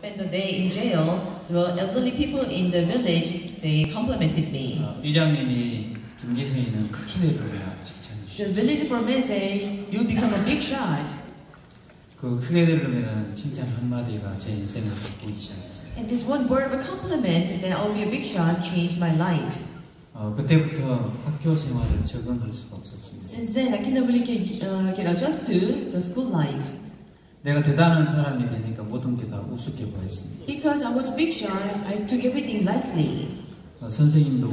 spent the day in jail, the elderly people in the village, they complimented me. 이장님이 김기성이는 크게 내려오라 칭찬해 The 주셨어요. village for men say, you become a big shot. 그 크게 내려오라는 칭찬 한마디가 제 인생을 바꾸기 시작했어요. And this one word of a compliment that I'll be a big shot changed my life. 그때부터 학교 생활을 적응할 수가 없었습니다. Since then, I cannot really get adjusted to the school life. 내가 대단한 사람이 되니까 모든 게 다 우습게 보였습니다. Because I was a big shot, I took everything lightly. 선생님도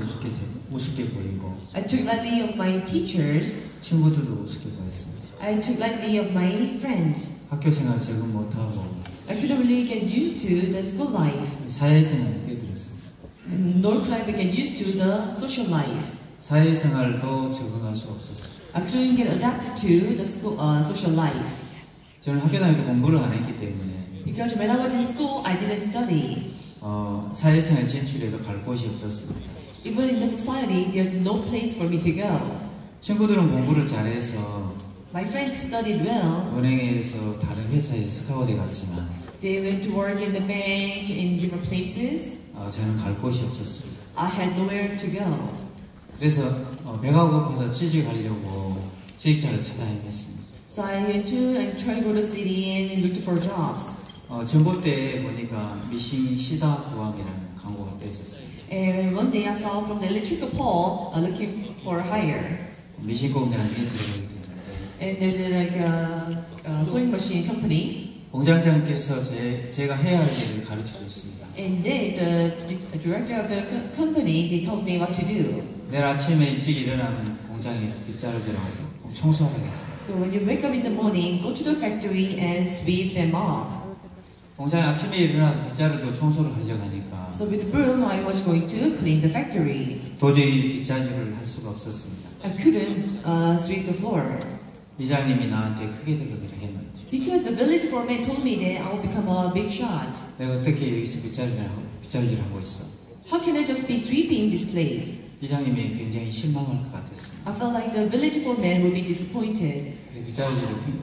우습게 보이고 I took lightly of my teachers. 친구들도 우습게 보였습니다. I took lightly of my friends. 학교 생활 적응 못하고 I couldn't really get used to the school life. 사회생활에 뛰어들었습니다. Nor could I get used to the social life. 사회생활도 적응할 수 없었어요. I couldn't get adapted to the school social life. 저는 학교 다닐 때 공부를 안 했기 때문에 Because when I was in school, I didn't study. 사회생활 진출해도 갈 곳이 없었습니다. Even in the society, there's no place for me to go. 친구들은 공부를 잘해서 My friends studied well. 은행에서 다른 회사에 스카우트에 갔지만 They went to work in the bank in different places. 저는 갈 곳이 없었습니다. I had nowhere to go. 그래서 배가 고파서 취직하려고 취직자를 찾아다녔습니다. So I went to and tried to go to the city and looked for jobs. 전봇대에 보니까 미싱 시다 구함이라는 광고가 떠 있었어요. And one day I saw from the electrical pole looking for hire. 미싱 공장에 들어가게 됐는데 And there's like a sewing machine company. 공장장께서 제가 해야 할 일을 가르쳐 줬습니다. And they, the director of the company, they told me what to do. 내일 아침에 일찍 일어나면 공장에 빗자루 들어가고 청소하겠어요. So when you wake up in the morning, go to the factory and sweep them up. 공장에 아침에 일어나서 빗자루도 청소를 하려고 하니까 So with broom, I was going to clean the factory. 도저히 빗자루를 할 수가 없었습니다. I couldn't sweep the floor. 이장님이 나한테 크게 들어오기로 했는데 Because the village foreman told me that I will become a big shot. 내가 어떻게 여기서 빗자루질을 하고 있어? How can I just be sweeping this place? 이장님이 굉장히 실망할 것 같았습니다. I felt like the village foreman would be disappointed. 그래서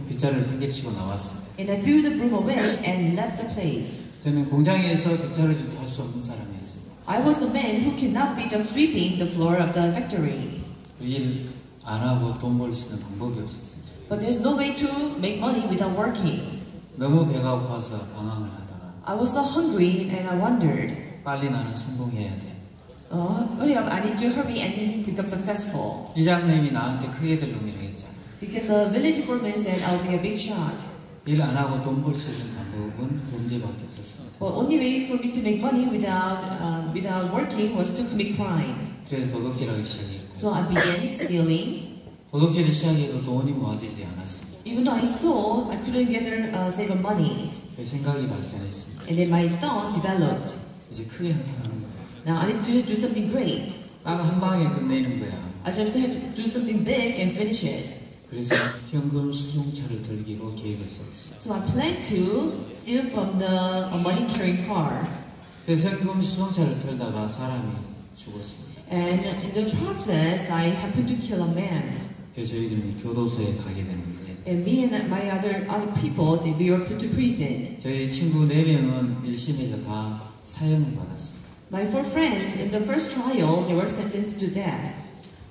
빗자루를 팽개치고 나왔습니다. And I threw the broom away and left the place. 저는 공장에서 빗자루질도 할 수 없는 사람이었습니다. I was the man who cannot be just sweeping the floor of the factory. 일 안 하고 돈 벌 수 있는 방법이 없었습니다. But there's no way to make money without working. 너무 배가 고파서 방황을 하다가 I was so hungry and I wondered, 빨리 나는 성공해야 돼. hurry up, I need to hurry and become successful. 이장님이 나한테 크게 들놈이라 했잖아. Because the village foreman said I'll be a big shot. 일 안 하고 돈 벌 수 있는 방법은 범죄밖에 없었습니다. Well, only way for me to make money without working was to commit crime. 그래서 도둑질하기 시작했고 So I began stealing. 도둑질을 시작해도 돈이 모아지지 않았습니다. Even though I stole, I couldn't save up money. 생각이 발전했습니다. And then my thought developed. 이제 크게 한탄하는 거야. Now I need to do something great. 딱 한 방에 끝내는 거야. I just have to do something big and finish it. 그래서 현금 수송차를 들기로 계획을 세웠습니다. So I planned to steal from the money carrying car. 그래서 현금 수송차를 들다가 사람이 죽었습니다. And in the process, I happened to kill a man. 그래서 저희들이 교도소에 가게 되는데 And me and my other people, we were put to prison. 저희 친구 4명은 1심에서 다 사형을 받았습니다. My 4 friends, in the first trial, they were sentenced to death.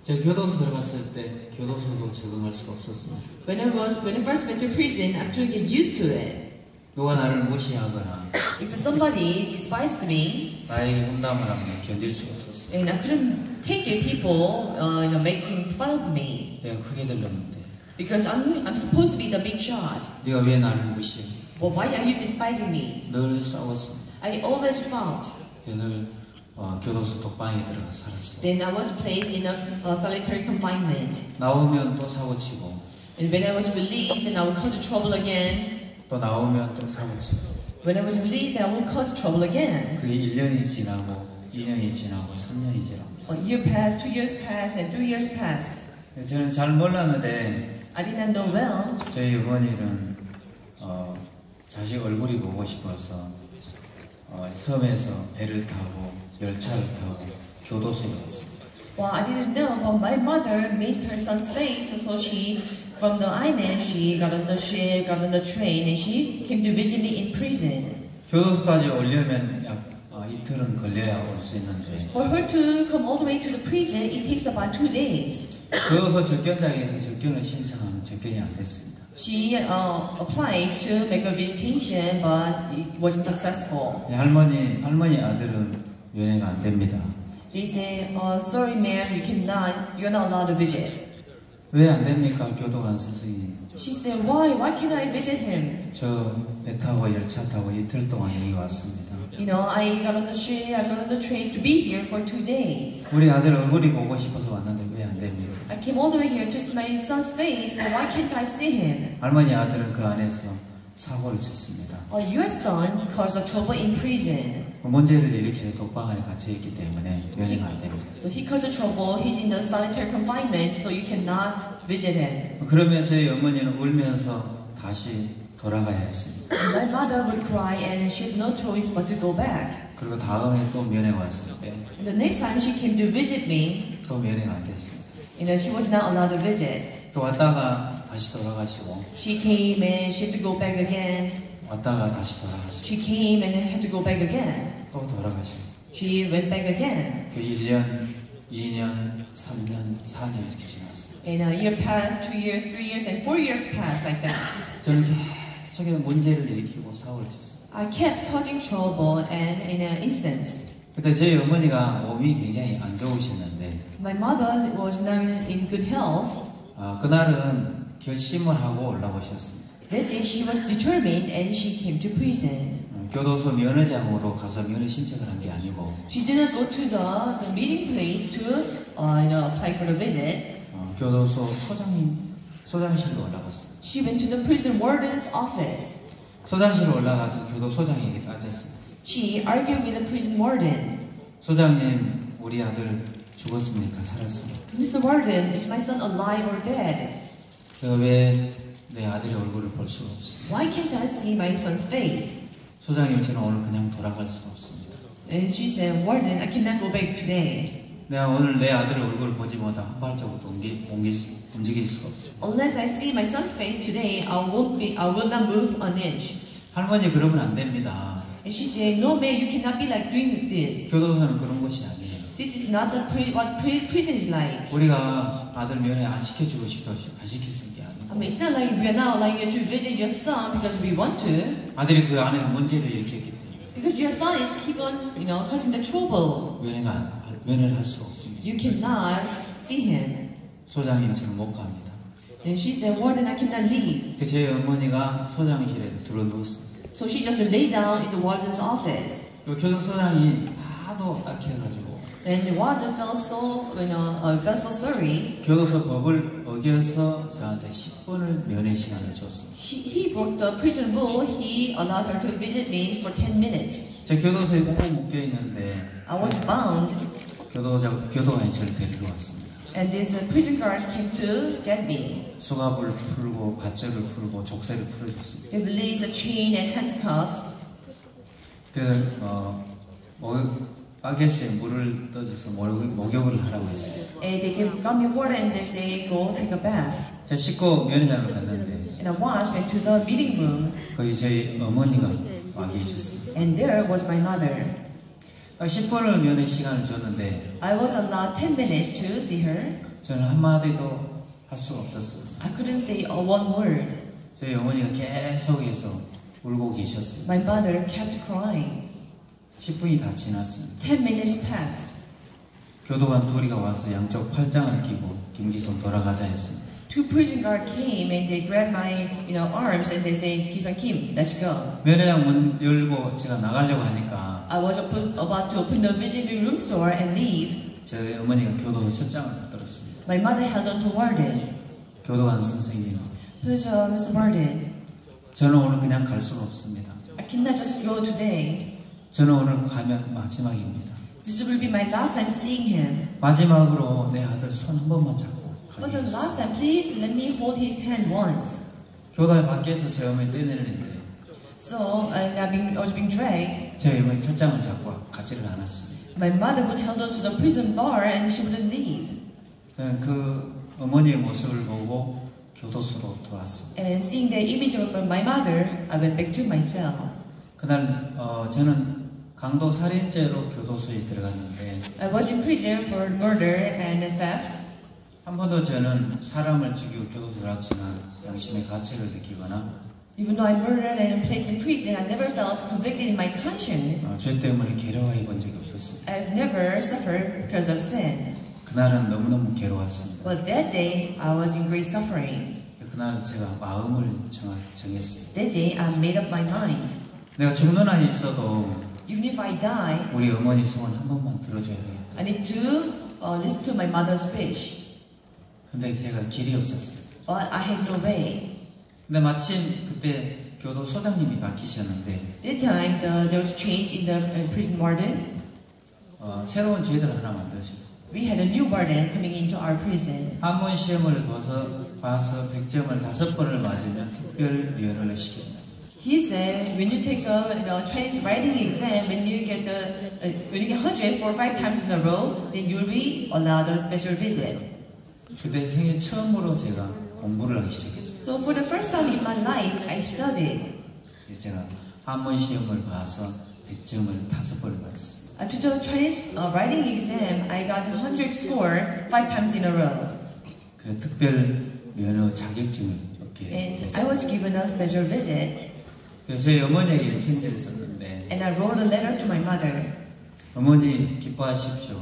제가 교도소 들어갔을 때 교도소도 적응할 수가 없었습니다. When I first went to prison, I couldn't get used to it. 누가 나를 무시하거나 If somebody despised me, 나의 험담을 하면 견딜 수가 없었어요. and I couldn't take it, people making fun of me. 내가 크게 들렸는데 Because I'm supposed to be the big shot. 네가 왜 나를 무시해? Well, why are you despising me? 늘 싸웠어. I always fought. 늘 교도소 독방에 들어가 살았어. Then I was placed in a solitary confinement. 나오면 또 사고치고 And when I was released, and I would cause trouble again. 또 나오면 또 사고치고 When I was released, I would cause trouble again. 그게 1년이 지나고 2년이 지나고 3년이 지나고 A year passed, 2 years passed, and 3 years passed. 저는 잘 몰랐는데 I did not know well. 저희 어머니는 자식 얼굴이 보고 싶어서 섬에서 배를 타고 열차를 타고 교도소에 갔습니다. Well, I didn't know, but my mother missed her son's face, so she, from the island, she got on the ship, got on the train, and she came to visit me in prison. 교도소까지 오려면 약 이틀은 걸려야 올 수 있는데 For her to come all the way to the prison, it takes about 2 days. 교도소 접견장에서 접견을 신청하면 접견이 안 됐습니다. She applied to make a visitation, but it wasn't successful. 할머니 아들은 면회가 안 됩니다. They say, sorry ma'am, you're not allowed to visit. 왜 안 됩니까, 교도관 선생님? She said, why can't I visit him? 저 배 타고 열차 타고 이틀 동안 여기 왔습니다. You know, I got on the train to be here for 2 days. 우리 아들 얼굴이 보고 싶어서 왔는데 왜 안 됩니까? I came all the way here to see my son's face, but why can't I see him? 할머니 아들은 그 안에서 사고를 쳤습니다. Your son caused a trouble in prison. 문제를 일으켜서 독방 안에 갇혀 있기 때문에 면회가 안 됩니다. So he caused a trouble. He's in the solitary confinement, so you cannot visit him. 그러면 저희 어머니는 울면서 다시 돌아가야 했습니다. My mother would cry, and she had no choice but to go back. 그리고 다음에 또 면회 왔을 때 또 And the next time she came to visit me, 면회가 안 됐습니다. she was not allowed to visit. 또 왔다가 다시 돌아가시고 She came and she had to go back again. 왔다가 다시 돌아가시고 She came and had to go back again. 또 돌아가시고 She went back again. 그 1년, 2년, 3년, 4년 이렇게 지났습니다. And a year passed, 2 years, 3 years, and 4 years passed like that. 저는 계속 문제를 일으키고 사고를 쳤습니다. I kept causing trouble, and in an instance, 그때 저희 어머니가 몸이 굉장히 안 좋으셨는데 my mother was not in good health. 그날은 결심을 하고 올라오셨습니다. That day she was determined and she came to prison. 교도소 면회장으로 가서 면회 신청을 한 게 아니고 She didn't go to the meeting place to apply for the visit. 교도소 소장실로 올라갔습니다. She went to the prison warden's office. 소장실로 올라가서 교도소장에게 따졌습니다. She argued with the prison warden. 소장님, 우리 아들 죽었습니까? 살았습니까? Mr. Warden, is my son alive or dead? 내가 왜 내 아들의 얼굴을 볼 수가 없습니다. Why can't I see my son's face? 소장님, 저는 오늘 그냥 돌아갈 수가 없습니다. And she said, Warden, I cannot go back today. 내가 오늘 내 아들 얼굴을 보지 못하 한 발자국도 움직일 수가 없습니다. Unless I see my son's face today, I will not move an inch. 할머니, 그러면 안 됩니다. And she said, no man, you cannot be like doing this. 교도소는 그런 곳이 아니에요. This is not what prison is like. 우리가 아들 면회 안 시켜주고 싶어서 안 시켜준 게 아니고 I mean, it's not like we are now allowing you to visit your son because we want to. 아들이 그 안에서 문제를 일으켰기 때문에 Because your son is keep on, causing the trouble. 면회를 할 수가 없습니다. You cannot see him. 소장님, 저는 못 갑니다. And she said, Warden, I cannot leave. 제 어머니가 소장실에 들어누웠습니다. So she just lay down in the warden's office. 그 교도소장이 하도 딱해가지고 And the warden felt so sorry. 교도소 법을 어겨서 저한테 10분을 면회 시간을 줬습니다. He broke the prison rule. He allowed her to visit me for 10 minutes. 제 교도소에 꼭 묶여 있는데 I was bound, 교도관이 저를 데리러 왔습니다. and these prison guards came to get me. 수갑을 풀고 밧줄을 풀고 족쇄를 풀어줬습니다. They released a chain and handcuffs. 그래서 바게트에 물을 떠줘서 목욕을 하라고 했어요. And they got me water and they say, go take a bath. 제가 씻고 면회장을 갔는데 And I went to the meeting room, 거기 저희 어머니가 와 계셨습니다. and there was my mother. 딱 10분을 면회 시간을 줬는데 I was allowed 10 minutes to see her. 저는 한마디도 할 수가 없었어요. I couldn't say one word. 저희 어머니가 계속해서 울고 계셨어요. My mother kept crying. 10분이 다 지났습니다. 10 minutes passed. 교도관 둘이가 와서 양쪽 팔짱을 끼고 김기성 돌아가자 했습니다. 2 prison guards came and they grabbed my arms and they said, Ki-sung Kim, let's go. 면회장 문 열고 제가 나가려고 하니까 I was about to open the visiting room door and leave. 저희 어머니가 교도소 첫장을 붙들었습니다. My mother held on to Warden. 교도관 선생님, Mr. Warden, 저는 오늘 그냥 갈 수가 없습니다. I cannot just go today. 저는 오늘 가면 마지막입니다. This will be my last time seeing him. 마지막으로 내 아들 손 한 번만 잡고 But 가게 the 해주세요. last time, please let me hold his hand once. 교도관 밖에서 제 어머니 떼내는데 So I was being dragged. 제 어머니 첫장을 잡고 가지를 않았습니다. My mother would hold on to the prison bar and she wouldn't leave. 저는 그 어머니의 모습을 보고 교도소로 돌아왔습니다. And seeing the image of my mother, I went back to my cell. 그날 저는 강도 살인죄로 교도소에 들어갔는데 I was in prison for murder and theft. 한 번도 저는 사람을 죽이고 교도소 들어갔지만 양심의 가책을 느끼거나 Even though I murdered and placed in prison, I never felt convicted in my conscience. 죄 때문에 괴로워해 본 적이 없었어요. I've never suffered because of sin. 그날은 너무너무 괴로웠습니다. But that day, I was in great suffering. 그날 제가 마음을 정했어요. That day, I made up my mind. 내가 죽는 날이 있어도 Even if I die, 우리 어머니 소원 한 번만 들어줘야 되겠다. I need to listen to my mother's wish. 근데 제가 길이 없었어요. But I had no way. 근데 마침 그때 교도소장님이 바뀌셨는데 That time, there was change in the prison warden. 새로운 제도를 하나 만드셨어요. We had a new warden coming into our prison. 한문 시험을 봐서 100점을 5번을 맞으면 특별 면허를 시키지 않습니다. He said, when you take a Chinese writing exam, when you get 100 for 5 times in a row, then you'll be allowed a special visit. 그때 생애 처음으로 제가 공부를 하기 시작했어요. So for the first time in my life, I studied. 제가 한문 시험을 봐서 100점을 5번을 맞았습니다. I took the Chinese writing exam. I got 100 score 5 times in a row. 그래 특별 면허 자격증을 얻게 And I 됐어요. was given a special visit. 그래서 저희 어머니에게 편지를 썼는데 And I wrote a letter to my mother. 어머니 기뻐하십시오.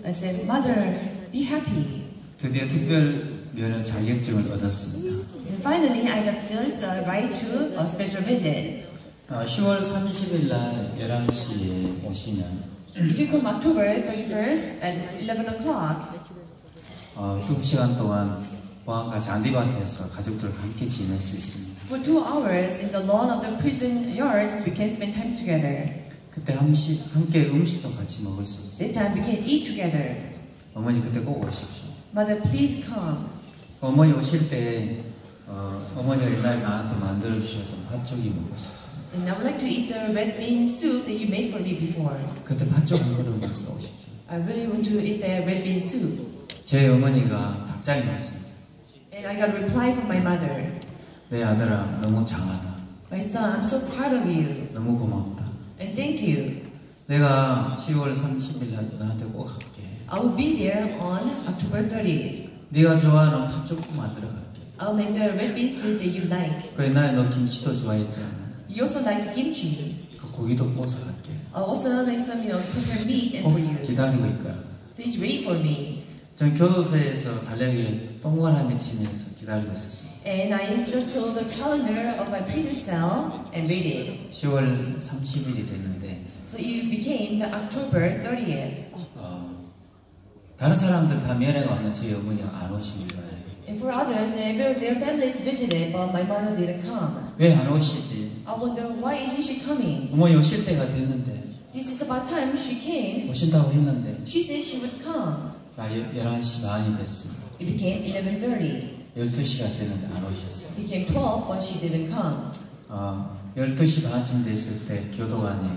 I said, Mother, be happy. 드디어 특별 면허 자격증을 얻었습니다. And finally, I got this right to a special visit. 10월 30일 날 11시에 오시면 If you come October 31st at 11 o'clock, 2시간 동안 보안과 잔디밭에서 가족들과 함께 지낼 수 있습니다. for 2 hours in the lawn of the prison yard, we can spend time together. 그때 함께 음식도 같이 먹을 수 있어요. That time we can eat together. 어머니 그때 꼭 오십시오. Mother, please come. 어머니 오실 때 어머니가 옛날에 나한테 만들어 주셨던 팥죽이 먹고 싶습니다. And I would like to eat the red bean soup that you made for me before. 그때 팥죽 한 그릇만 써오십시오. I really want to eat the red bean soup. 제 어머니가 답장이 왔습니다. And I got a reply from my mother. 내 아들아 너무 장하다. My son, I'm so proud of you. 너무 고맙다. And thank you. 내가 10월 30일 날 너한테 꼭 갈게. I will be there on October 30th. 네가 좋아하는 팥죽도 만들어 갈게. I'll make the red bean soup that you like. 그 옛날에 너 김치도 좋아했잖아. You also like kimchi. 그 고기도 구워서 갈게. I'll also make some, prepare meat and 꼭 for you. 기다리고 있거라. Please wait for me. 전 교도소에서 달력에 동그라미 치면서 기다리고 있었어요. And I circled the calendar of my prison cell and waited. 10월 30일이 됐는데 So it became the October 30th. 다른 사람들 다 면회가 왔는데 저희 어머니가 안 오시는 거예요. And for others, their families visited, but my mother didn't come. 왜 안 오시지? I wonder, why isn't she coming? 어머니 오실 때가 됐는데 This is about time she came. 오신다고 했는데 She said she would come. 11시 반이 됐습니다. It became 11:30. 12시가 됐는데 안 오셨어요. It became 12, but she didn't come. 12시 반쯤 됐을 때 교도관이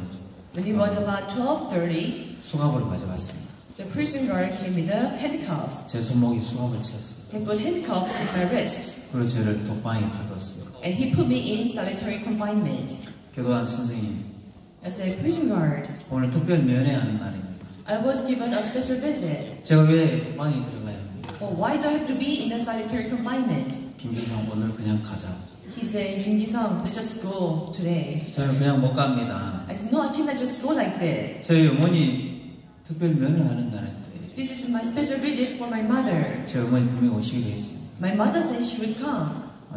When it was about 12:30, 수갑을 가져왔습니다. the prison guard came with the handcuffs. 제 손목에 수갑을 채웠습니다. He put handcuffs in my wrists, 그리고 저를 독방에 가뒀습니다. and he put me in solitary confinement. 교도관 선생님, As a prison guard, 오늘 특별 면회하는 날입니다. I was given a special visit. 제가 왜 독방에 들어가야 합니까? Well, why do I have to be in a solitary confinement? 김기성 오늘 그냥 가자. He said, Kim Gi-sung, let's just go today. 저는 그냥 못 갑니다. I said, no, I cannot just go like this. 저희 어머니 특별 면회하는 날인데 This is my special visit for my mother. 저희 어머니 분명히 오시기로 했습니다. My mother said she would come.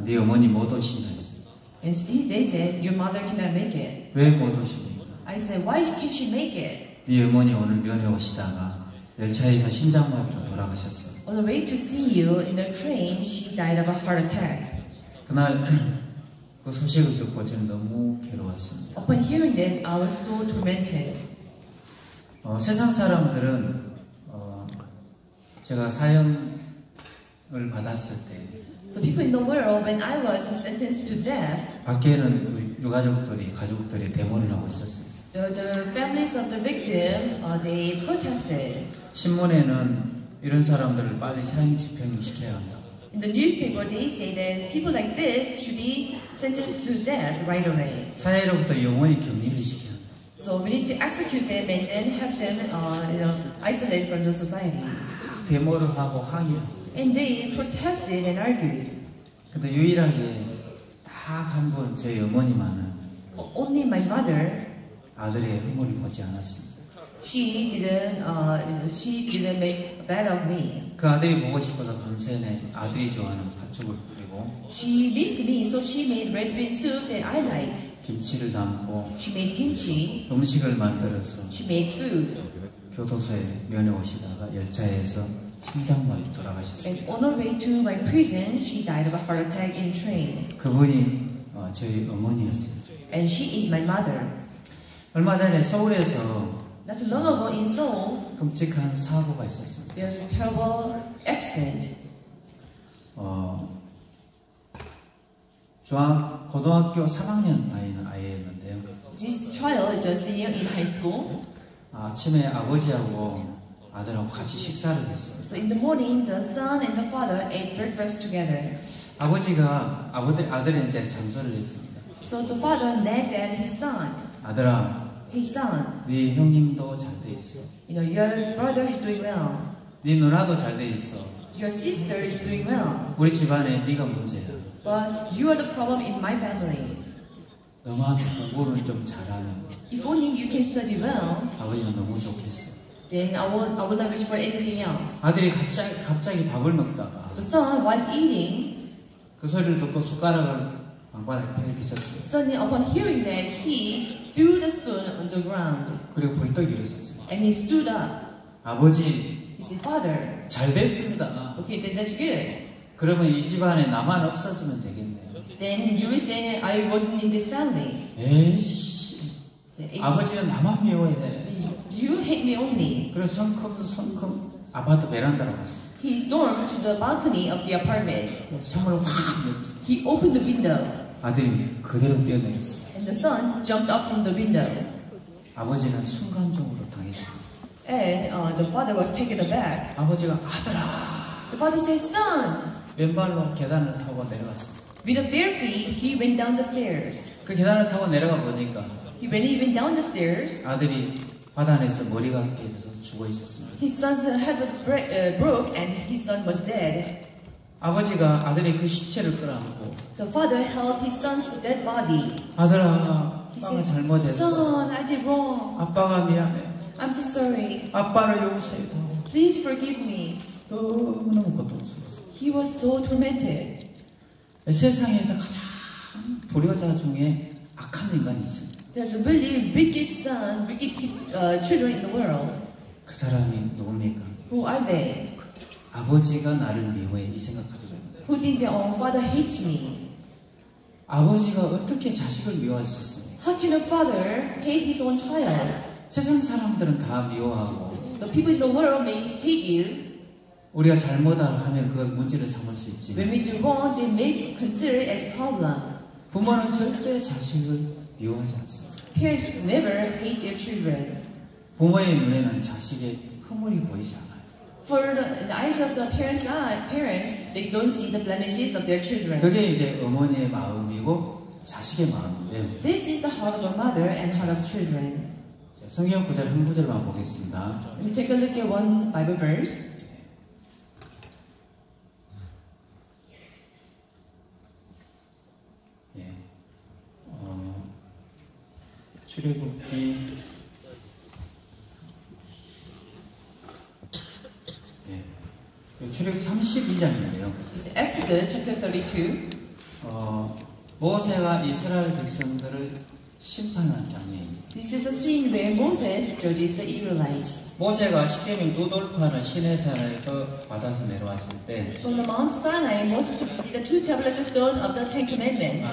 네 어머니 못 오신다 했습니다. And they said, your mother cannot make it. 왜 못 오십니까? I said, why can't she make it? 네 어머니 오늘 면회 오시다가 열차에서 심장마비로 돌아가셨어. On the way to see you in the train, she died of a heart attack. 그날 그 소식을 듣고 저는 너무 괴로웠습니다. Upon hearing that, I was so tormented. 세상 사람들은 제가 사형을 받았을 때 So people in the world, when I was sentenced to death, 밖에는 그 가족들이 데모를 하고 있었어요. the families of the victim, they protested. 신문에는 이런 사람들을 빨리 사형 집행시켜야 한다. In the newspaper, they say that people like this should be sentenced to death right away. 사회로부터 영원히 격리를 So we need to execute them and then have them, isolated from the society. 데모를 하고 항의를. And they protested and argued. 근데 유일하게 딱 한 번 저희 어머니만은 Only my mother, 아들의 흠모를 보지 않았습니다. she didn't make bad of me. 그 아들이 보고 싶어서 밤새내 아들이 좋아하는 팥죽을 끓이고 She missed me, so she made red bean soup that I liked. 김치를 담고 She made kimchi. 음식을 만들어서 She made food. 교도소에 면회 오시다가 열차에서 심장마비 돌아가셨습니다. And on her way to my prison, she died of a heart attack in train. 그분이 저희 어머니였습니다. And she is my mother. 얼마 전에 서울에서 Not too long ago in Seoul, 끔찍한 사고가 있었습니다. there's a terrible accident. 고등학교 3학년 다니는 아이였는데요. This child is a senior in high school. 아침에 아버지하고 아들하고 같이 식사를 했어요. So in the morning, the son and the father ate breakfast together. 아버지가 아들한테 잔소리를 했습니다. So the father nagged at his son. 아들아, Hey son, 네 형님도 잘 돼 있어. your brother is doing well. 네 누나도 잘 돼 있어. Your sister is doing well. 우리 집안에 네가 문제야. But you are the problem in my family. 너만 공부를 좀 잘하면 If only you can study well, 아버지는 너무 좋겠어. then I will not wish for anything else. 아들이 갑자기 밥을 먹다가 The son, while eating, 그 소리를 듣고 숟가락을 방바닥에 펴기셨어요. suddenly upon hearing that, he threw the spoon on the ground. 그리고 벌떡 일어섰습니다. And he stood up. 아버지, He said, Father, 잘 됐습니다. okay, then that's good. 그러면 이 집안에 나만 없어지면 되겠네요. Then you wish that I wasn't in this family. 에이씨, So, 아버지는 나만 미워해. you hate me only. 그래서 성큼 아파트 베란다로 갔어요. He stormed to the balcony of the apartment. 창문을 확 열었어요. He opened the window. 아들이 그대로 뛰어내렸어요. And the son jumped up from the window. 아버지는 순간적으로 당했어요. And the father was taken aback. 아버지가 아들아, The father said, Son, 맨발로 계단을 타고 내려갔어요. with a bare feet, he went down the stairs. 그 계단을 타고 내려가 보니까 When he went down the stairs, 아들이 바닥에서 머리가 깨져서 죽어 있었습니다. his son's head was broke and his son was dead. 아버지가 아들의 그 시체를 끌어안고 The father held his son's dead body. 아들아, He 아빠가 said, 잘못했어. Son, I did wrong. 아빠가 미안해. I'm so sorry. 아빠를 용서해. Please forgive me. 너무너무 고통스러웠어. He was so tormented. 세상에서 가장 불효자 중에 악한 인간이 있습니다. There's a really wicked son, wicked children in the world. 그 사람이 누굽니까? Who are they? 아버지가 나를 미워해 이 생각하게 됩니다. Who think their own father hates me? 아버지가 어떻게 자식을 미워할 수 있습니까? How can a father hate his own child? 세상 사람들은 다 미워하고 The people in the world may hate you. 우리가 잘못하면 그걸 문제를 삼을 수 있지. When we do wrong, they may consider it as a problem. 부모는 절대 자식을 미워하지 않습니다. Parents never hate their children. 부모의 눈에는 자식의 허물이 보이지 않아요. For the eyes of the parents, they don't see the blemishes of their children. 그게 이제 어머니의 마음이고 자식의 마음인데 This is the heart of a mother and heart of children. 성경 구절 한 구절만 보겠습니다. Let me take a look at one Bible verse. 출애굽기 출애굽기 32장인데요. It's Exodus chapter 32. 모세가 이스라엘 백성들을 심판한 장면입니다. This is a scene where Moses judges the Israelites. 모세가 십계명 두 돌판을 시내산에서 받아서 내려왔을 때 From the Mount Sinai, Moses received the two tablets of stone of the Ten Commandments.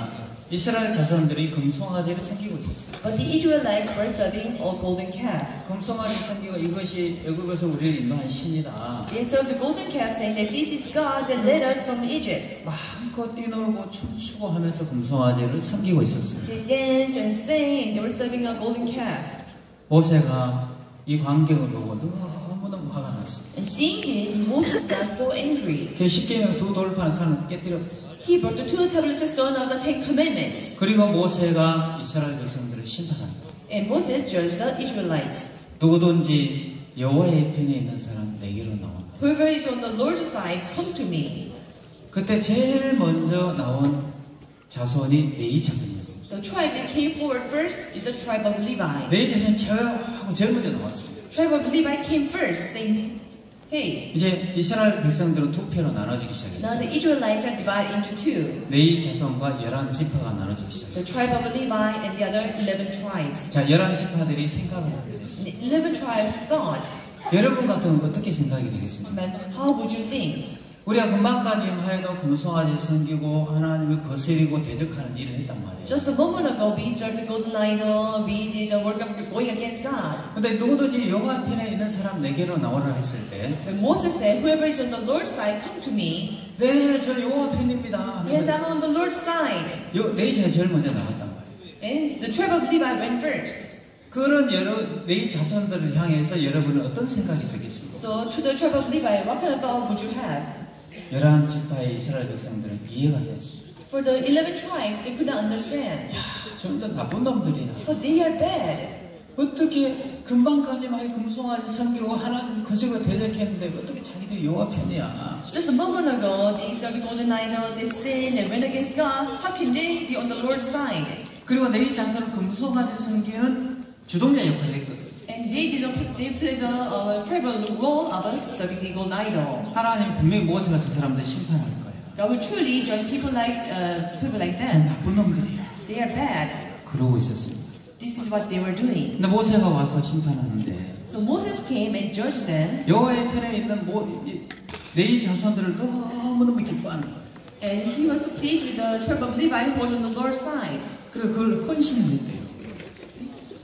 이스라엘 자손들이 금송아지를 섬기고 있었어요. But the Israelites were serving a golden calf. 금송아지 섬기고 이것이 애굽에서 우리를 인도한 신이다. They served the golden calf, saying that this is God that led us from Egypt. 마음껏 뛰놀고 춤추고 하면서 금송아지를 섬기고 있었어요. They danced and sang, and they were serving a golden calf. 모세가 이 광경을 보고 너무너무 화가 났습니다. And seeing this, Moses got so angry. 그 십계명 두 돌판 산을 깨뜨려 버렸어요. He broke the two tablets of stone of the Ten Commandments. 그리고 모세가 이스라엘 백성들을 심판합니다. And Moses judged the Israelites. 누구든지 여호와의 편에 있는 사람 내게로 나온다. Whoever is on the Lord's side, come to me. 그때 제일 먼저 나온 자손이 레위 자손이었습니다. The tribe that came forward first is the tribe of Levi. 레위 자손이 제일 먼저 나왔습니다. Tribe of Levi came first, saying, "Hey." 이제 이스라엘 백성들은 두 표로 나눠지기 Now 시작했어요. the Israelites are divided into two: 레위 자손과 11지파가 나눠지기 the 시작했어요. tribe of Levi and the other 11 tribes. 자, 11지파들이 생각을 하게 됐습니다. The 11 tribes thought, 여러분 같으면 어떻게 생각이 되겠습니까? "Man, how would you think? 우리가 금방까지만 해도 금송아지 섬기고 하나님을 거스리고 대적하는 일을 했단 말이에요. Just a moment ago, we served the golden idol, we did the work of going against God." 근데 누구든지 여호와 편에 있는 사람 내게로 나오라 했을 때, When Moses said, "Whoever is on the Lord's side, come to me." 네, 저 여호와 편입니다. Yes, I'm on the Lord's side. 레위 제일 먼저 나갔단 말이에요. And the tribe of Levi went first. 그런 레위 자손들을 향해서 여러분은 어떤 생각이 되겠습니까? So to the tribe of Levi, what kind of thought would you have? 11지파의 이스라엘 백성들은 이해가 안 됐습니다. For the 11 tribes, they could not understand. 전부 다 나쁜 놈들이야. But they are bad. 어떻게 금방까지만 금송아지 섬기고 하나님 거스리고 대적했는데 어떻게 자기들이 여호와 편이야? Just a moment ago, they served the golden idol, they sinned, they went against God. How can they be on the Lord's side? 그리고 레위 자손은 금송아지 섬기는 주동자 역할을 했거든. And they played the tribal role of serving the golden idol. 하나님 분명히 모세가 저 사람들 심판할 거예요. God will truly judge people like 전 them. 나쁜 놈들이야. They are bad. 그러고 있었습니다. This is what they were doing. 근데 모세가 와서 심판하는데 So Moses came and judged them. 여호와의 편에 있는 레위 자손들을 너무너무 기뻐하는 거예요. And he was pleased with the tribe of Levi who was on the Lord's side. 그래서 그걸 헌신을 했대요.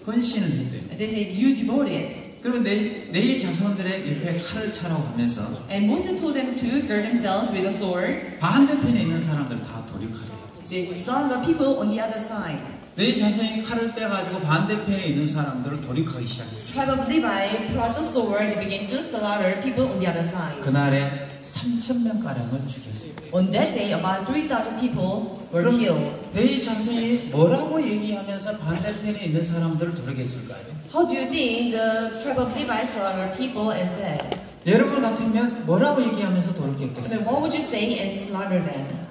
헌신을 했대요. And they said, "You devoted." 그리고 레위 자손들의 옆에 칼을 차라고 하면서 And Moses told them to gird themselves with a sword. 반대편에 있는 사람들 다 돌이키래요. He said, "Slaughter the people on the other side." 레위 자손이 칼을 빼가지고 반대편에 있는 사람들을 돌이키기 시작했어요. Tribe of Levi brought the sword and began to slaughter people on the other side. 그날에 3,000명 가량을 죽였어요. On that day, about 3,000 people were killed. 레위 자손이 뭐라고 얘기하면서 반대편에 있는 사람들을 돌이켰을까요? How do you think the tribe of Levi slaughtered people and said? 여러분 같으면 뭐라고 얘기하면서 Then 돌이켰겠어요? what would you say and slaughter them?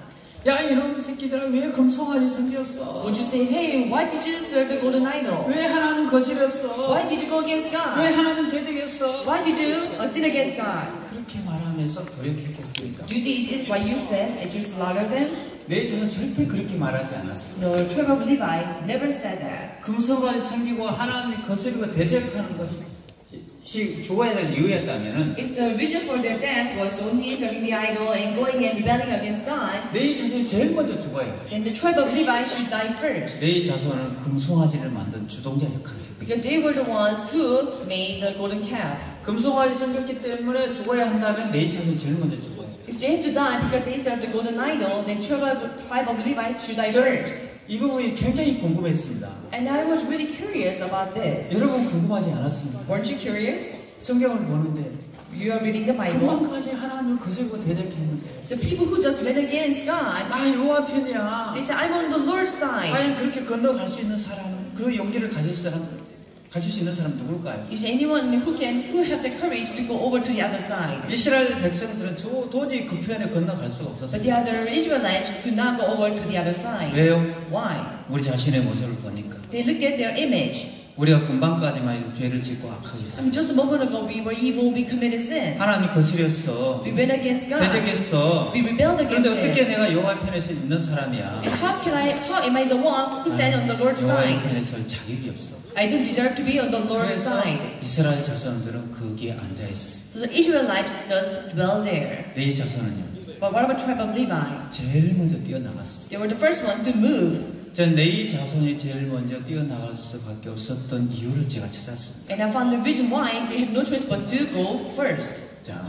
야 이놈 새끼들아 왜 금송아지 섬겼어? Would you say, "Hey, why did you serve the golden idol? 왜 하나님 거스렸어? Why did you go against 왜 God? 하나님 대적했어? Why did you sin against God?" 그렇게 말하면서 돌이켰겠습니까? Do you think this is what you said and you slaughtered them? 레위 자손은 절대 그렇게 말하지 않았어요. No, the tribe of Levi never said that. 금송아지 섬기고 하나님이 거스리고 대적하는 것이 죽어야 될 이유였다면은 If the reason for their death was only serving the idol and going and rebelling against God, 레위 자손이 제일 먼저 죽어야 돼. then the tribe of Levi should die first. 레위 자손은 금송아지를 만든 주동자 역할을 했고 Because they were the ones who made the golden calf. 금송아지 섬겼기 때문에 죽어야 한다면 레위 자손이 제일 먼저 죽어야 돼. If they have to die because they served the golden idol, then tribe of Levi should die 저는 first. 이 부분이 굉장히 궁금했습니다. And I was really curious about this. 여러분 궁금하지 않았습니까? Weren't you curious? 성경을 보는데 You are reading the Bible. 금방까지 하나님을 거스리고 대적했는데 The people who just went against God, 나 여호와 편이야. they said, "I'm on the Lord's side." 과연 그렇게 건너갈 수 있는 사람은 그 용기를 가질 수 있는 사람 누굴까요? Is anyone who have the courage to go over to the other side? 이스라엘 백성들은 도저히 그 편에 건너갈 수가 But 없었어요. the other Israelites could not go over to the other side. 왜요? Why? 우리 자신의 모습을 보니까 They looked at their image. 우리가 금방까지만 해도 죄를 짓고 악하게 I mean, 살았어. just a moment ago, we were evil, we committed sin. 하나님 거스렸어. We went against God. 대적했어. We rebelled 그런데 against 어떻게 Him. 내가 여호와 편에서 있는 사람이야? And how am I the one who stand on the Lord's 여호와의 side? 편에 설 자격이 없어. I don't deserve to be on the Lord's 그래서 side. 이스라엘 자손들은 거기에 앉아 있었어. So the Israelites just dwell there. 레위 자손은요. But what about tribe of Levi? 제일 먼저 뛰어나갔어. They were the first one to move. 전 레위 자손이 제일 먼저 뛰어나갈 수밖에 없었던 이유를 제가 찾았습니다. And I found the reason why they had no choice but to go first. 자,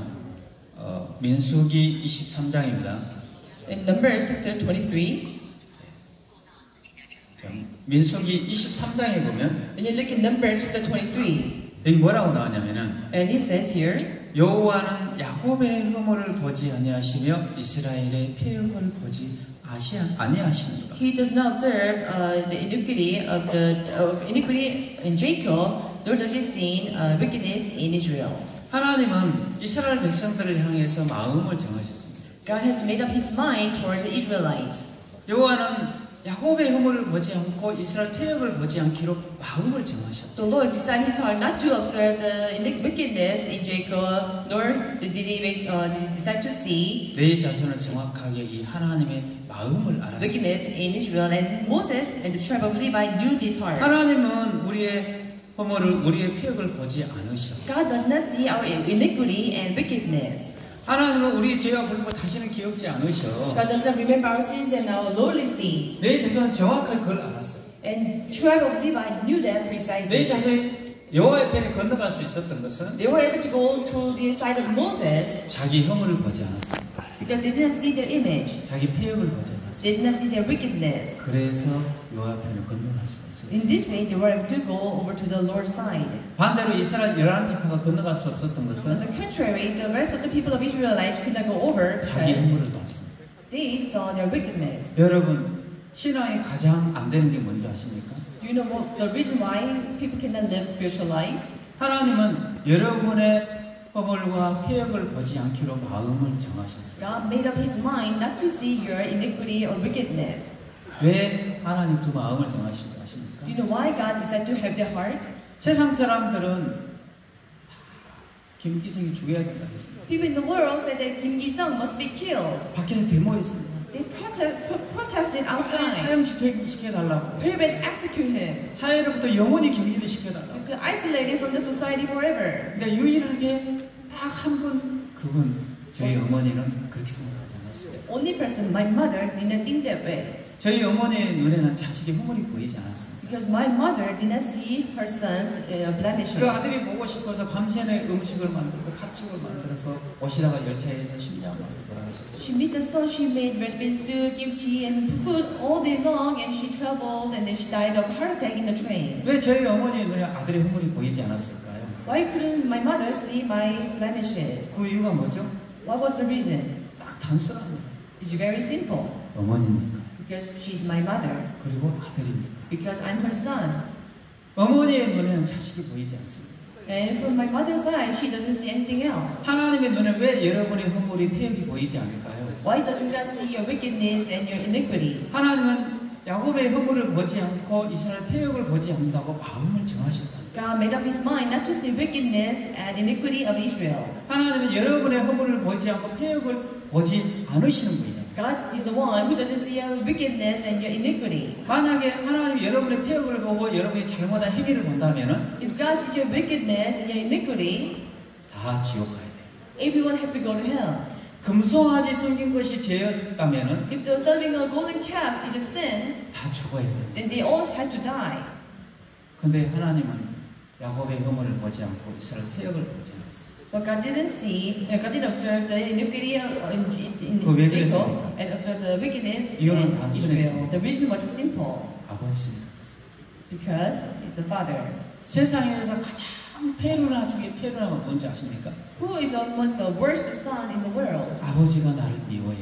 민수기 23장입니다. In Numbers chapter 23, 민수기 23장에 보면 when you look in Numbers chapter 23, 여기 뭐라고 나오냐면은 And it says here, 여호와는 야곱의 허물을 보지 아니하시며 이스라엘의 폐역을 보지 아니하시는도다. He does not observe the iniquity of iniquity in Jacob, nor does he see wickedness in Israel. 하나님은 이스라엘 백성들을 향해서 마음을 정하셨습니다. God has made up His mind towards the Israelites. 여호와는 야곱의 허물을 보지 않고 이스라엘 폐역을 보지 않기로 마음을 정하셨다. The Lord decided His heart not to observe the wickedness in Jacob, nor did He decide to see 내 자손은 정확하게 이 하나님의 마음을 알았습니다. wickedness in Israel. And Moses and the tribe of Levi knew this heart. 하나님은 우리의 허물을, 우리의 폐역을 보지 않으셔. God does not see our iniquity and wickedness. 하나님은 우리의 죄와 불법을 다시는 기억지 않으셔. God does not remember our sins and our lowly deeds. 내 자손은 정확하게 그걸 알았어. And tribe of Levi knew that 내 precisely. 자손이 여호와의 편에 건너갈 수 있었던 것은 They were able to go through the side of Moses 자기 허물을 보지 않았어. because they did not see their image. 자기 폐역을 보지 않았어. They did not see their wickedness. 그래서 여호와의 편에 건너갈 수가 있었어. In this way, they were able to go over to the Lord's side. 반대로 이스라엘 11지파가 건너갈 수 없었던 On 것은 the contrary, the rest of the people of Israelites could not go over 자기 because 허물을 봤습니다. they saw their wickedness. 여러분, 신앙이 가장 안 되는 게 뭔지 아십니까? Do you know what the reason why people cannot live spiritual life? 하나님은 여러분의 허물과 폐역을 보지 않기로 마음을 정하셨어요. God made up His mind not to see your iniquity or wickedness. 왜 하나님 그 마음을 정하신 줄 아십니까? Do you know why God decided to have their heart? 세상 사람들은 다 김기성이 죽여야 된다 했습니다. People in the world said that Kim Gi-sung must be killed. 밖에서 데모했습니다. They protested outside. 사형 시켜달라고. Hurry and execute him. 사회로부터 영원히 격리를 시켜달라고. To isolate him from the society forever. 근데 유일하게 딱 한 분, 그분 저희 어머니는 그렇게 생각하지 않았어요. The only person, my mother, did not think that way. 저희 어머니의 눈에는 자식의 허물이 보이지 않았습니다. Because my mother did not see her son's blemishes. 그 아들이 보고 싶어서 밤새내 음식을 만들고 팥죽을 만들어서 오시다가 열차에서 심장마비로 돌아가셨어요. She missed her son. She made red bean soup, kimchi, and food all day long, and she traveled, and then she died of heart attack in the train. 왜 저희 어머니의 눈에 아들의 허물이 보이지 않았을까요? Why couldn't my mother see my blemishes? 그 이유가 뭐죠? What was the reason? 딱 단순합니다. It's very simple. 어머니니까. Because she's my mother. 그리고 아들이니까. Because I'm her son. 어머니의 눈에는 자식이 보이지 않습니다. And from my mother's eye, she doesn't see anything else. 하나님의 눈에 왜 여러분의 허물이 폐역이 보이지 않을까요? Why doesn't God see your wickedness and your iniquities? 하나님은 야곱의 허물을 보지 않고 이스라엘 폐역을 보지 않는다고 마음을 정하셨다. God made up His mind not to see wickedness and iniquity of Israel. 하나님은 여러분의 허물을 보지 않고 폐역을 보지 않으시는 분이다. God is the one who doesn't see your wickedness and your iniquity. 만약에 하나님이 여러분의 폐역을 보고 여러분이 잘못한 행위를 본다면은 If God sees your wickedness and your iniquity, 다 지옥 가야 돼. everyone has to go to hell. 금송아지 섬긴 것이 죄였다면은 If the serving a golden calf is a sin, 다 죽어야 돼. then they all had to die. 근데 하나님은 야곱의 허물을 보지 않고 이스라엘 폐역을 보지 않았습니다. But God didn't see, God didn't observe the iniquity in 왜 Jacob 그랬습니까? and observe the wickedness 이유는 in 단순했습니다. Israel. The reason was simple. 아버지를 닮았습니다. Because it's the father. 세상에서 가장 페루나 중에 페루나가 뭔지 아십니까? Who is almost the worst son in the world? 아버지가 나를 미워해.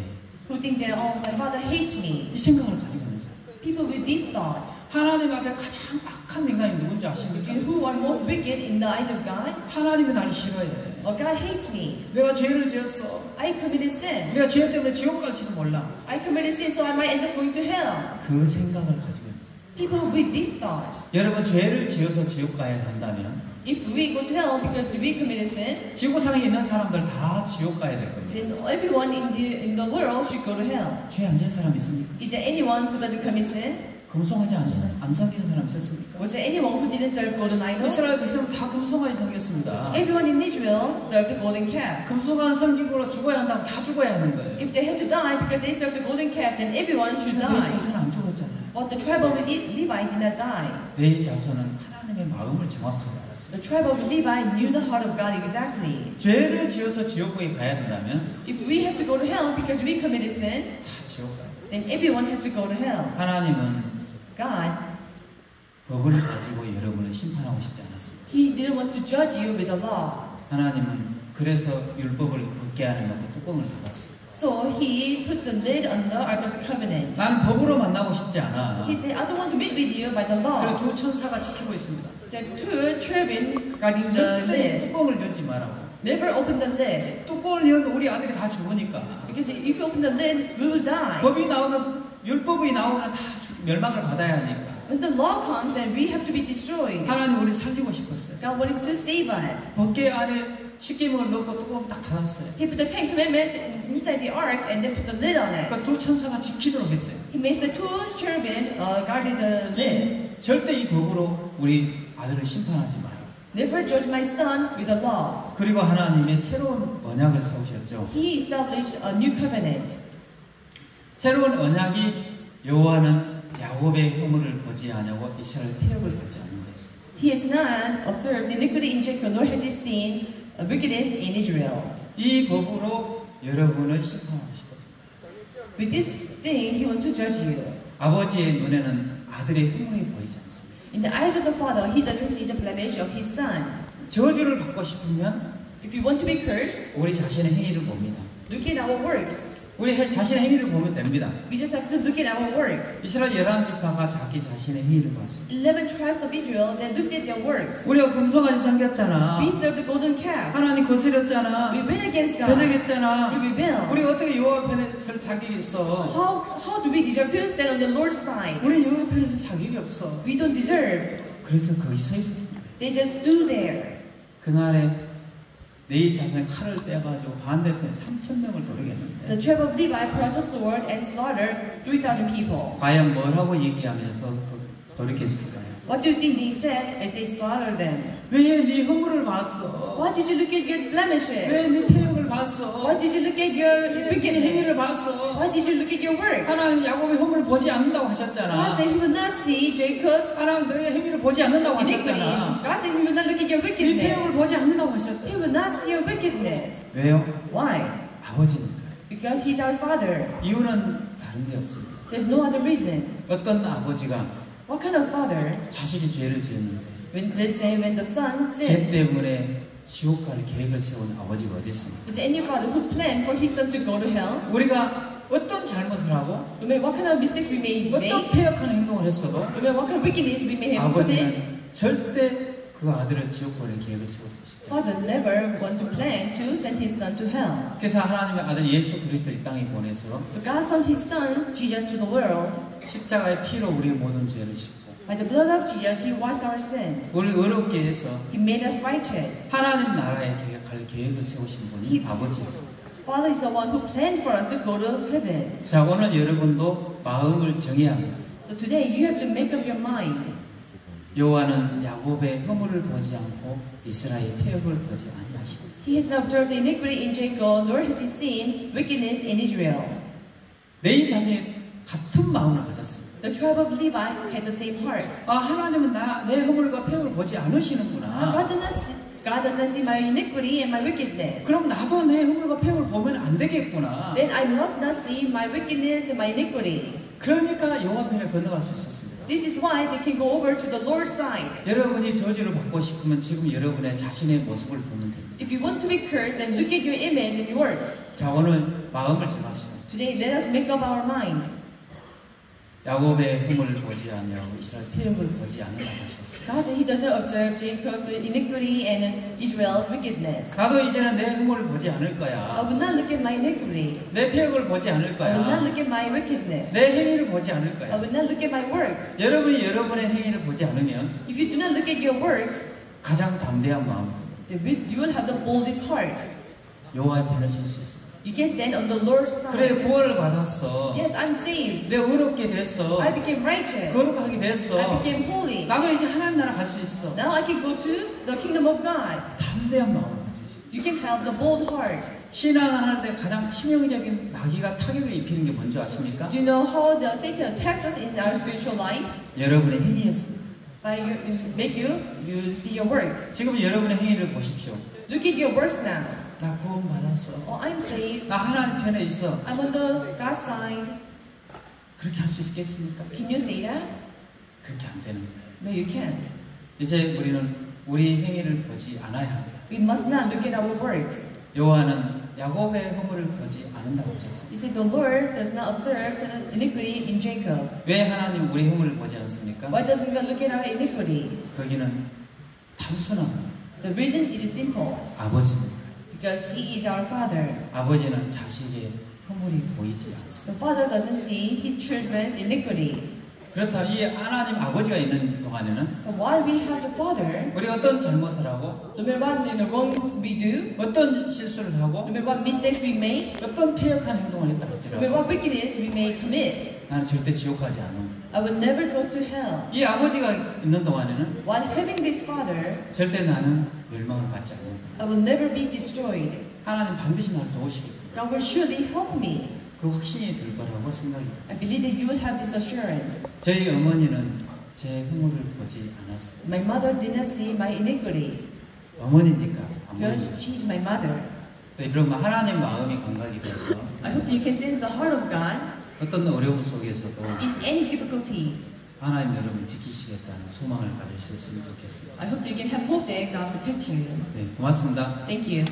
Who think that, oh, my father hates me? 이 생각을 가지고 있는 사람. People with this thought. 하나님 앞에 가장 악한 인간이 누군지 아십니까? Who are most wicked in the eyes of God? 하나님이 나를 싫어해. Oh, God hates me. 내가 죄를 지었어. I committed sin. 내가 죄 때문에 지옥 갈지도 몰라. I committed sin, so I might end up going to hell. 그 생각을 가지고 있는 사람. People with these thoughts. 여러분 죄를 지어서 지옥 가야 한다면 If we go to hell because we committed sin, 지구상에 있는 사람들 다 지옥 가야 될 겁니다. then everyone in the world should go to hell. 죄 안 지은 사람 있습니까? Is there anyone who doesn't commit sin? 금송하지 않으시는 안 섬기는 사람 있었습니까? Was there anyone who didn't serve golden idol? 이스라엘 백성 다 금송아지 섬겼습니다. Everyone in Israel served the golden calf. 금송아지 섬기고 죽어야 한다면 다 죽어야 하는 거예요. If they had to die because they served the golden calf, then everyone should 내 die. 자손은 안 죽었잖아요. But the tribe of Levi did not die. 내 자손은 하나님의 마음을 정확하게 알았어요. The tribe of Levi knew the heart of God exactly. 죄를 지어서 지옥에 가야 된다면 If we have to go to hell because we committed sin, 다 지옥 가야 돼요. then everyone has to go to hell. 하나님은 God, 법을 가지고 여러분을 심판하고 싶지 않았습니다. He didn't want want to judge you with the law. 하나님은 그래서 율법을 벗게 안에 넣고 뚜껑을 닫았어요. So he put the lid on the Ark of the Covenant. 난 법으로 만나고 싶지 않아. He said, I don't want to meet with you by the law. 그래 두 천사가 지키고 있습니다. The two cherubim guarding the 절대 lid. 뚜껑을 열지 마라고. Never open the lid. 뚜껑을 열면 우리 아들이 다 죽으니까. Because if you open the lid, we will die. 법이 나오면 율법이 나오면 다 멸망을 받아야 하니까. When the law comes, then we have to be destroyed. 하나님 우리 살리고 싶었어요. God wanted to save us. 법궤 안에 십계명을 넣고 뚜껑을 딱 닫았어요. He put the Ten Commandments inside the ark and then put the lid on it. 그러니까 두 천사가 지키도록 했어요. He makes the two cherubim guarding the lid. 예, 절대 이 법으로 우리 아들을 심판하지 마라. Never judge my son with the law. 그리고 하나님의 새로운 언약을 세우셨죠. He established a new covenant. 새로운 언약이 여호와는 야곱의 허물을 보지 아니하고 이스라엘 폐역을 보지 않는 것입니다. He has not observed iniquity in Jacob, nor has he seen wickedness in Israel. 이 법으로 여러분을 심판하고 싶어요. With this thing, he wants to judge you. 아버지의 눈에는 아들의 허물이 보이지 않습니다. In the eyes of the father, he doesn't see the blemish of his son. 저주를 받고 싶으면 If you want to be cursed, 우리 자신의 행위를 봅니다. look at our works. 우리 자신의 행위를 보면 됩니다. We just have to look at our works. 이스라엘 11지파가 자기 자신의 행위를 봤습니다. 11 tribes of Israel, they looked at their works. 우리가 금송아지 섬겼잖아. We served the golden calf. 하나님 거스렸잖아. We went against God. 배제했잖아. We rebelled. 우리가 어떻게 여호와 편에 설 자격이 있어? How do we deserve to stand on the Lord's side? 우리 여호와 편에 설 자격이 없어. We don't deserve. 그래서 거기 서 있습니다. They just stood there. 그날에 네 자손의 칼을 빼가지고 반대편에 3,000명을 도르겠는데 The tribe of Levi brought the sword and slaughtered 3,000 people. 과연 뭐라고 얘기하면서 돌이켰을까요? What do you think they said as they slaughtered them? 왜 네 허물을 봤어? Why did you look at your blemishes? 왜 네 폐역을 봤어? Why did you look at your 왜 네 행위를 wickedness? 봤어? Why did you look at your works? 하나님 야곱의 허물을 보지 않는다고 God 하셨잖아. said He will not see Jacob's 하나님 너의 행위를 보지 않는다고 iniquities. 하셨잖아. God said He will not look at your 네 wickedness. 폐역을 보지 않는다고 He 하셨잖아. will not see your wickedness. 왜요? Why? 아버지니까요. Because He's our Father. 이유는 다른 데 없습니다. There's no other reason. 어떤 아버지가 What kind of father? 자식이 죄를 지었는데 Let's say when the son 죄 sinned, 때문에 지옥 갈 계획을 세운 아버지가 어디 있습니까? is there any father who planned for his son to go to hell? 우리가 어떤 잘못을 하고 No matter what kind of mistakes we may make, 어떤 폐역하는 행동을 했어도 no matter what kind of wickedness we may have committed, 아버지는 절대 그 아들을 지옥 보낼 계획을 세우고 싶지 father 않습니다. never want to plan to send his son to hell. 그래서 하나님의 아들 예수 그리스도를 이 땅에 보내서 So God sent his son, Jesus, to the world. 십자가의 피로 우리의 모든 죄를 씻고 By the blood of Jesus, he washed our sins. 우리를 의롭게 해서 He made us righteous. 하나님 나라에 갈 계획을 세우신 분이 아버지였습니다. Father is the one who planned for us to go to heaven. 자, 오늘 여러분도 마음을 정해야 합니다. So today you have to make up your mind. 여호와는 야곱의 허물을 보지 않고 이스라엘의 폐역을 보지 아니하시니 He has not observed the iniquity in Jacob, nor has he seen wickedness in Israel. 네 자손이 같은 마음을 가졌습니다. The tribe of Levi had the same heart. 아, 하나님은 내 허물과 폐역을 보지 God 않으시는구나. does not see my iniquity and my wickedness. 그럼 나도 내 허물과 폐역을 보면 안 되겠구나. Then I must not see my wickedness and my iniquity. 그러니까 여호와 편에 건너갈 수 있었습니다. This is why they can go over to the Lord's side. 여러분이 저주를 받고 싶으면 지금 여러분의 자신의 모습을 보면 됩니다. If you want to be cursed, then look at your image and your works. 자, 오늘 마음을 정합시다. Today, let us make up our mind. 야곱의 허물을 보지 아니하고 이스라엘 폐역을 보지 않으라고 하셨어요. God said He doesn't observe Jacob's iniquity and Israel's wickedness. 나도 이제는 내 허물을 보지 않을 I 거야. will not look at my iniquity. 내 폐역을 보지 않을 I will not 거야. look at my wickedness. 내 행위를 보지 않을 I 거야. will not look at my works. 여러분이 여러분의 행위를 보지 않으면 If you do not look at your works, 가장 담대한 마음으로 then you will have the boldest heart. 여호와의 편에 설 수 있습니다. You can stand on the Lord's 그래, side. 구원을 받았어. Yes, I'm saved. 내가 의롭게 됐어. I became righteous. 거룩하게 됐어. I became holy. 나도 이제 하나님 나라 갈 수 있어. Now I can go to the kingdom of God. 담대한 마음을 가지고 있습니다. You can have the bold heart. 신앙을 할 때 가장 치명적인 마귀가 타격을 입히는 게 뭔지 아십니까? Do you know how the Satan attacks us in our spiritual life? 여러분의 행위였습니다. By make you see your works. 지금 여러분의 행위를 보십시오. Look at your works now. 나 구원 받았어. Oh, I'm saved. 나 하나님 편에 있어. I'm on the God's side. 그렇게 할 수 있겠습니까? Can you say that? 그렇게 안 되는 거예요. No, you can't. 이제 우리는 우리 행위를 보지 않아야 합니다. We must not look at our works. 여호와는 야곱의 허물을 보지 않는다고 하셨습니다. You see, the Lord does not observe the iniquity in Jacob. 왜 하나님 우리 허물을 보지 않습니까? Why doesn't God look at our iniquity? 거기는 단순한 The reason is simple. 아버지니까. Because He is our Father. 아버지는 자식의 허물이 보이지 The 않습니다. Father doesn't see His children's iniquity. 그렇다 이 하나님 아버지가 있는 동안에는 But while we have the Father, 우리 어떤 잘못을 하고 no matter what wrongs we do, 어떤 실수를 no 하고 matter what mistakes we make, 어떤 폐역한 행동을 했다 no matter 할지라도 what wickedness we may commit, 나는 절대 지옥 가지 않는다. I will never go to hell. 이 아버지가 있는 동안에는 While having this Father, 절대 나는 멸망을 받지 않는다. I will never be destroyed. 하나님 반드시 나를 도우시겠다. God will surely help me. 그 확신이 들 거라고 생각합니다. I believe that you will have this assurance. 저희 어머니는 제 허물을 보지 않았어요. My mother did not see my iniquity 어머니니까 안 because 보이죠. she is my mother. 그럼 하나님 마음이 감각이 돼서 I hope that you can sense the heart of God 어떤 어려움 속에서도 in any difficulty. 하나님 여러분 지키시겠다는 소망을 가지셨으면 좋겠습니다. I hope that you can have hope that God protects you. 네, 고맙습니다. Thank you.